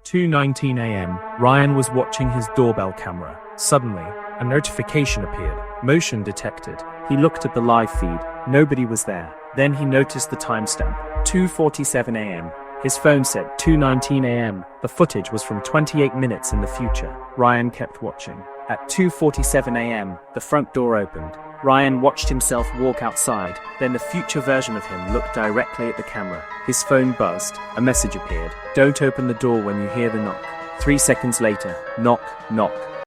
2:19 a.m. Ryan was watching his doorbell camera. Suddenly, a notification appeared. Motion detected. He looked at the live feed. Nobody was there. Then he noticed the timestamp. 2:47 a.m. His phone said 2:19 a.m. The footage was from 28 minutes in the future. Ryan kept watching. At 2:47 a.m., the front door opened. Ryan watched himself walk outside. Then the future version of him looked directly at the camera. His phone buzzed. A message appeared. Don't open the door when you hear the knock. 3 seconds later, knock, knock.